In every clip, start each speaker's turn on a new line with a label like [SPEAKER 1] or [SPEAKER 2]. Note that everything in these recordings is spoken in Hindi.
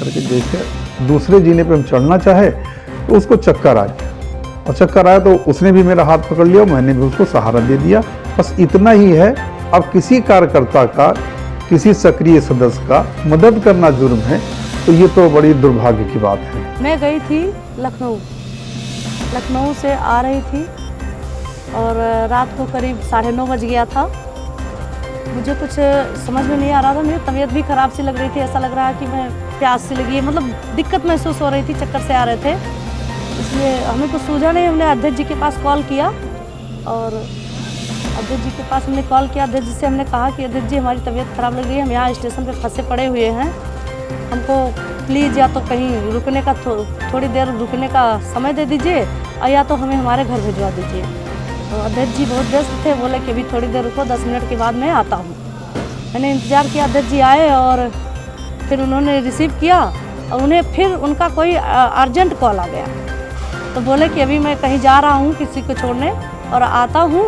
[SPEAKER 1] करके जैसे दूसरे जीने पे हम चढ़ना चाहे तो उसको चक्कर आ गया, और चक्कर आया तो उसने भी मेरा हाथ पकड़ लिया, मैंने भी उसको सहारा दे दिया। बस इतना ही है। अब किसी कार्यकर्ता का, किसी सक्रिय सदस्य का मदद करना जुर्म है, तो ये तो बड़ी दुर्भाग्य की बात है।
[SPEAKER 2] मैं गई थी लखनऊ से आ रही थी और रात को करीब 9:30 बज गया था। मुझे कुछ समझ में नहीं आ रहा था, मेरी तबीयत भी ख़राब सी लग रही थी, ऐसा लग रहा है कि मैं प्यास सी लगी है, मतलब दिक्कत महसूस हो रही थी, चक्कर से आ रहे थे। इसलिए हमें कुछ सूझा नहीं, हमने अध्यक्ष जी के पास कॉल किया और अध्यक्ष जी के पास हमने कॉल किया। अध्यक्ष जी से हमने कहा कि अध्यक्ष जी हमारी तबीयत ख़राब लग रही है, हम यहाँ स्टेशन पे फंसे पड़े हुए हैं, हमको प्लीज़ या तो कहीं रुकने का थोड़ी देर रुकने का समय दे दीजिए और या तो हमें हमारे घर भिजवा दीजिए। तो अध्यक्ष जी बहुत व्यस्त थे, बोले कि अभी थोड़ी देर रुको, 10 मिनट के बाद मैं आता हूँ। मैंने इंतज़ार किया, अध्यक्ष जी आए और फिर उन्होंने रिसीव किया और उन्हें फिर उनका कोई अर्जेंट कॉल आ गया, तो बोले कि अभी मैं कहीं जा रहा हूँ किसी को छोड़ने और आता हूँ।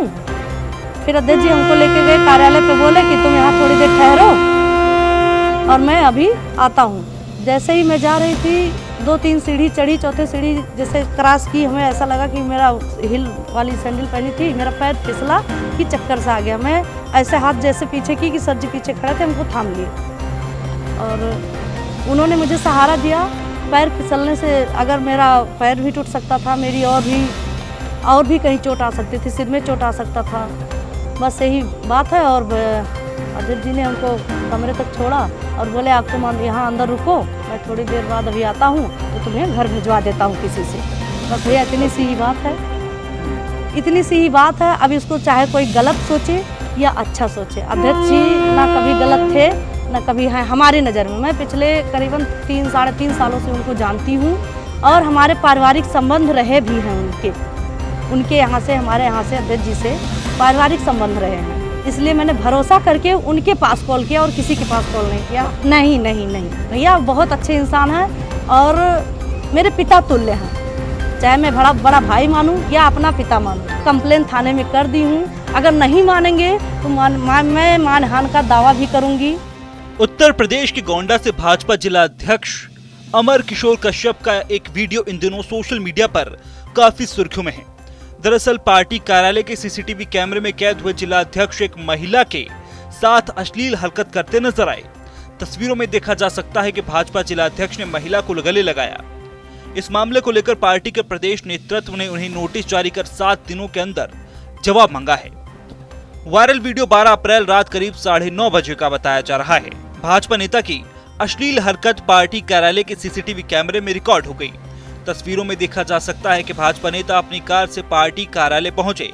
[SPEAKER 2] फिर अध्यक्ष जी हमको लेके गए कार्यालय पे, बोले कि तुम यहाँ थोड़ी देर ठहरो और मैं अभी आता हूँ। जैसे ही मैं जा रही थी 2-3 सीढ़ी चढ़ी, चौथे सीढ़ी जैसे क्रॉस की, हमें ऐसा लगा कि मेरा हिल वाली सैंडल पहनी थी, मेरा पैर फिसला कि चक्कर से आ गया। मैं ऐसे हाथ जैसे पीछे की कि सर जी पीछे खड़े थे, हमको थाम लिए और उन्होंने मुझे सहारा दिया। पैर फिसलने से अगर मेरा पैर भी टूट सकता था, मेरी और भी कहीं चोट आ सकती थी, सिर में चोट आ सकता था, बस यही बात है। और अध्यक्ष जी ने हमको कमरे तक छोड़ा और बोले आप तुम यहाँ अंदर रुको, मैं थोड़ी देर बाद अभी आता हूँ तो तुम्हें घर भिजवा देता हूँ किसी से। बस भैया इतनी सी ही बात है, इतनी सी ही बात है। अब इसको चाहे कोई गलत सोचे या अच्छा सोचे, अध्यक्ष जी ना कभी गलत थे ना कभी हैं हमारी नज़र में। मैं पिछले करीबन 3-3.5 सालों से उनको जानती हूँ और हमारे पारिवारिक संबंध रहे भी हैं उनके यहाँ से, हमारे यहाँ से अध्यक्ष जी से पारिवारिक संबंध रहे हैं। इसलिए मैंने भरोसा करके उनके पास कॉल किया और किसी के पास कॉल नहीं किया। नहीं भैया बहुत अच्छे इंसान हैं और मेरे पिता तुल्य हैं, चाहे मैं बड़ा भाई मानूं या अपना पिता मानूं। कंप्लेन थाने में कर दी हूं, अगर नहीं मानेंगे तो मैं मानहानि का दावा भी करूंगी।
[SPEAKER 3] उत्तर प्रदेश के गोंडा से भाजपा जिला अध्यक्ष अमर किशोर कश्यप का एक वीडियो इन दिनों सोशल मीडिया पर काफी सुर्खियों में है। दरअसल पार्टी कार्यालय के सीसीटीवी कैमरे में कैद हुए जिला अध्यक्ष एक महिला के साथ अश्लील हरकत करते नजर आए। तस्वीरों में देखा जा सकता है कि भाजपा जिला अध्यक्ष ने महिला को गले लगाया। इस मामले को लेकर पार्टी के प्रदेश नेतृत्व ने उन्हें नोटिस जारी कर 7 दिनों के अंदर जवाब मांगा है। वायरल वीडियो 12 अप्रैल रात करीब 9:30 बजे का बताया जा रहा है। भाजपा नेता की अश्लील हरकत पार्टी कार्यालय के सीसीटीवी कैमरे में रिकॉर्ड हो गई। तस्वीरों में देखा जा सकता है कि भाजपा नेता अपनी कार से पार्टी कार्यालय पहुंचे।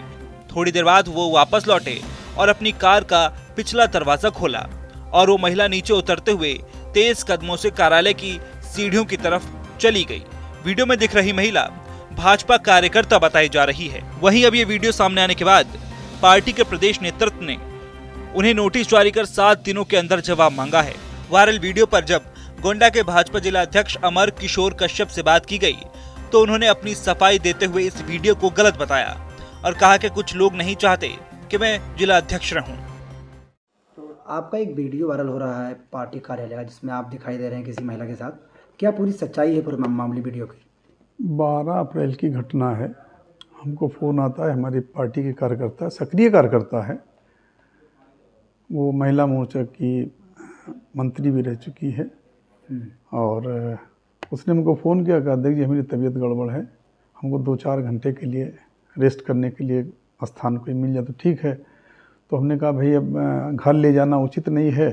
[SPEAKER 3] थोड़ी देर बाद वो वापस लौटे और अपनी कार का पिछला दरवाजा खोला और वो महिला नीचे उतरते हुए तेज कदमों से कार्यालय की सीढ़ियों की तरफ चली गई। वीडियो में दिख रही महिला भाजपा कार्यकर्ता बताई जा रही है। वहीं अब ये वीडियो सामने आने के बाद पार्टी के प्रदेश नेतृत्व ने उन्हें नोटिस जारी कर 7 दिनों के अंदर जवाब मांगा है। वायरल वीडियो पर जब गोंडा के भाजपा जिला अध्यक्ष अमर किशोर कश्यप से बात की गई तो उन्होंने अपनी सफाई देते हुए इस वीडियो को गलत बताया और कहा कि कुछ लोग नहीं चाहते कि मैं जिला अध्यक्ष रहूं।
[SPEAKER 4] तो आपका एक वीडियो वायरल हो रहा है पार्टी कार्यालय का, जिसमें आप दिखाई दे रहे हैं किसी महिला के साथ, क्या पूरी सच्चाई है पूरे मामले वीडियो की?
[SPEAKER 1] 12 अप्रैल की घटना है। हमको फ़ोन आता है, हमारी पार्टी के कार्यकर्ता, सक्रिय कार्यकर्ता है, वो महिला मोर्चा की मंत्री भी रह चुकी है, और उसने हमको फ़ोन किया, कहा अध्यक्ष जी मेरी तबीयत गड़बड़ है, हमको 2-4 घंटे के लिए रेस्ट करने के लिए स्थान कोई मिल जाए तो ठीक है। तो हमने कहा भाई अब घर ले जाना उचित नहीं है,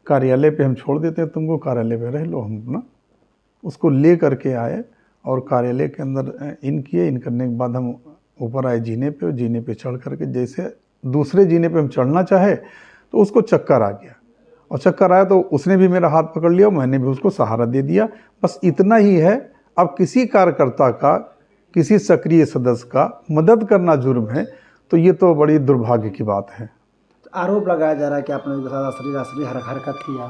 [SPEAKER 1] कार्यालय पे हम छोड़ देते हैं तुमको, कार्यालय पे रह लो। हम अपना उसको ले करके आए और कार्यालय के अंदर इन किए। इन करने के बाद हम ऊपर आए जीने पे, और जीने पे चढ़ करके जैसे दूसरे जीने पे हम चढ़ना चाहे तो उसको चक्कर आ गया, और चक्कर आया तो उसने भी मेरा हाथ पकड़ लिया, मैंने भी उसको सहारा दे दिया। बस इतना ही है। अब किसी कार्यकर्ता का, किसी सक्रिय सदस्य का मदद करना जुर्म है, तो ये तो बड़ी दुर्भाग्य की बात है।
[SPEAKER 4] आरोप लगाया जा रहा है कि आपने उसके साथ अश्लील हरकत किया।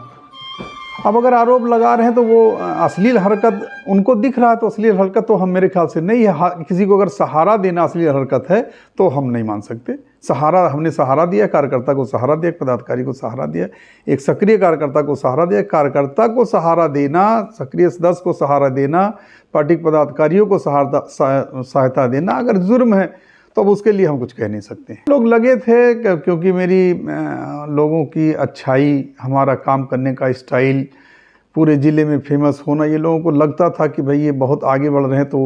[SPEAKER 1] अब अगर आरोप लगा रहे हैं तो वो अश्लील हरकत उनको दिख रहा है, तो अश्लील हरकत तो हम मेरे ख्याल से नहीं है। किसी को अगर सहारा देना अश्लील हरकत है तो हम नहीं मान सकते। सहारा, हमने सहारा दिया, कार्यकर्ता को सहारा दिया, पदाधिकारी को सहारा दिया, एक सक्रिय कार्यकर्ता को सहारा दिया। कार्यकर्ता को सहारा देना, सक्रिय सदस्य को सहारा देना, पार्टी के पदाधिकारियों को सहायता देना अगर जुर्म है तो अब उसके लिए हम कुछ कह नहीं सकते। लोग लगे थे क्योंकि मेरी लोगों की अच्छाई, हमारा काम करने का स्टाइल पूरे ज़िले में फेमस होना, ये लोगों को लगता था कि भाई ये बहुत आगे बढ़ रहे हैं, तो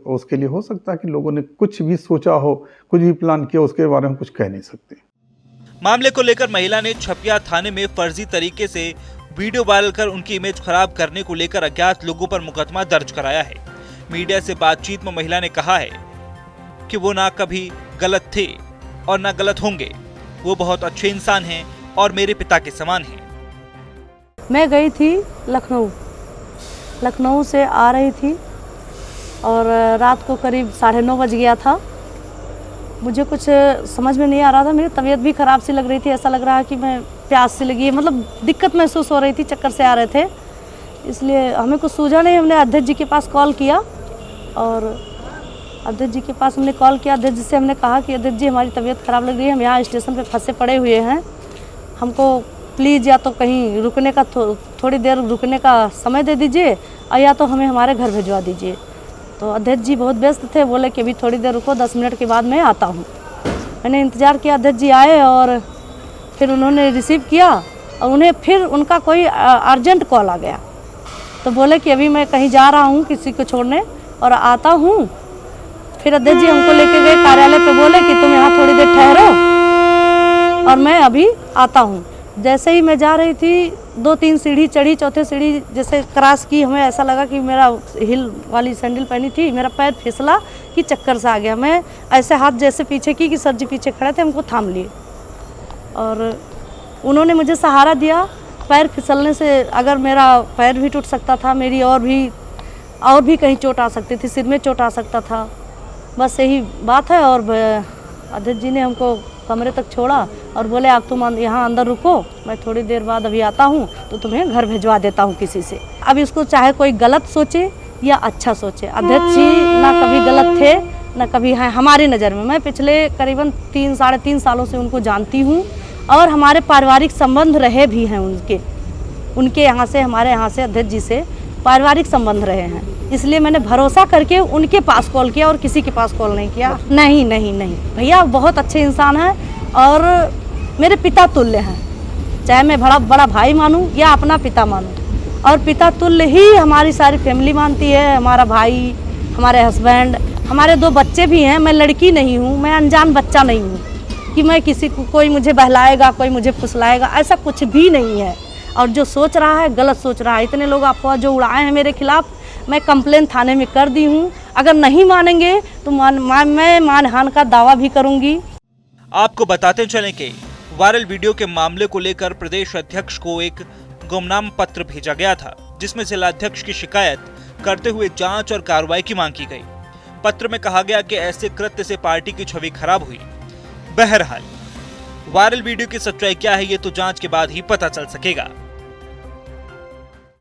[SPEAKER 1] उसके लिए हो सकता है कि लोगों ने कुछ भी सोचा हो, कुछ भी प्लान किया, उसके बारे में कुछ कह नहीं सकते।
[SPEAKER 3] मामले को लेकर महिला ने छपिया थाने में फर्जी तरीके से वीडियो वायरल कर उनकी इमेज खराब करने को लेकर अज्ञात लोगों पर मुकदमा दर्ज कराया है। मीडिया से बातचीत में महिला ने कहा है कि वो ना कभी गलत थे और ना गलत होंगे, वो बहुत अच्छे इंसान हैं और मेरे पिता के समान हैं।
[SPEAKER 2] मैं गई थी लखनऊ से आ रही थी और रात को करीब 9:30 बज गया था। मुझे कुछ समझ में नहीं आ रहा था, मेरी तबीयत भी ख़राब सी लग रही थी, ऐसा लग रहा है कि मैं प्यास सी लगी है, मतलब दिक्कत महसूस हो रही थी, चक्कर से आ रहे थे, इसलिए हमें कुछ सूझा नहीं। हमने अध्यक्ष जी के पास कॉल किया और अध्यक्ष जी के पास हमने कॉल किया। अध्यक्ष जी से हमने कहा कि अध्यक्ष जी हमारी तबीयत ख़राब लग रही है, हम यहाँ स्टेशन पे फंसे पड़े हुए हैं, हमको प्लीज़ या तो कहीं रुकने का थोड़ी देर रुकने का समय दे दीजिए और या तो हमें हमारे घर भिजवा दीजिए। तो अध्यक्ष जी बहुत व्यस्त थे, बोले कि अभी थोड़ी देर रुको, 10 मिनट के बाद मैं आता हूँ। मैंने इंतज़ार किया, अध्यक्ष जी आए और फिर उन्होंने रिसीव किया और उन्हें फिर उनका कोई अर्जेंट कॉल आ गया, तो बोले कि अभी मैं कहीं जा रहा हूँ किसी को छोड़ने और आता हूँ। फिर अध्यक्ष जी हमको लेके गए कार्यालय पे, बोले कि तुम यहाँ थोड़ी देर ठहरो और मैं अभी आता हूँ। जैसे ही मैं जा रही थी, 2-3 सीढ़ी चढ़ी, चौथे सीढ़ी जैसे क्रॉस की, हमें ऐसा लगा कि मेरा हिल वाली सैंडल पहनी थी, मेरा पैर फिसला कि चक्कर से आ गया। मैं ऐसे हाथ जैसे पीछे की कि सर जी पीछे खड़े थे, हमको थाम लिए और उन्होंने मुझे सहारा दिया। पैर फिसलने से अगर मेरा पैर भी टूट सकता था, मेरी और भी कहीं चोट आ सकती थी, सिर में चोट आ सकता था, बस यही बात है। और अध्यक्ष जी ने हमको कमरे तक छोड़ा और बोले आप तुम यहाँ अंदर रुको, मैं थोड़ी देर बाद अभी आता हूँ तो तुम्हें घर भिजवा देता हूँ किसी से। अब इसको चाहे कोई गलत सोचे या अच्छा सोचे, अध्यक्ष जी ना कभी गलत थे ना कभी हैं हमारी नज़र में। मैं पिछले करीबन 3-3.5 सालों से उनको जानती हूँ और हमारे पारिवारिक संबंध रहे भी हैं उनके यहाँ से, हमारे यहाँ से अध्यक्ष जी से पारिवारिक संबंध रहे हैं, इसलिए मैंने भरोसा करके उनके पास कॉल किया और किसी के पास कॉल नहीं किया। नहीं भैया बहुत अच्छे इंसान हैं और मेरे पिता तुल्य हैं, चाहे मैं बड़ा भाई मानूं या अपना पिता मानूं, और पिता तुल्य ही हमारी सारी फैमिली मानती है। हमारा भाई, हमारे हस्बैंड, हमारे 2 बच्चे भी हैं। मैं लड़की नहीं हूँ, मैं अनजान बच्चा नहीं हूँ कि मैं किसी को कोई मुझे बहलाएगा, कोई मुझे फुसलाएगा, ऐसा कुछ भी नहीं है। और जो सोच रहा है गलत सोच रहा है। इतने लोग अफवाह जो उड़ाए हैं मेरे खिलाफ, मैं कंप्लेन थाने में कर दी हूँ। अगर नहीं मानेंगे तो मैं मानहानि का दावा भी करूँगी।
[SPEAKER 3] आपको बताते चलें कि वायरल वीडियो के मामले को लेकर प्रदेश अध्यक्ष को एक गुमनाम पत्र भेजा गया था, जिसमें जिलाध्यक्ष की शिकायत करते हुए जांच और कार्रवाई की मांग की गई। पत्र में कहा गया कि ऐसे कृत्य से पार्टी की छवि खराब हुई। बहरहाल वायरल वीडियो की सच्चाई क्या है, ये तो जांच के बाद ही पता चल सकेगा।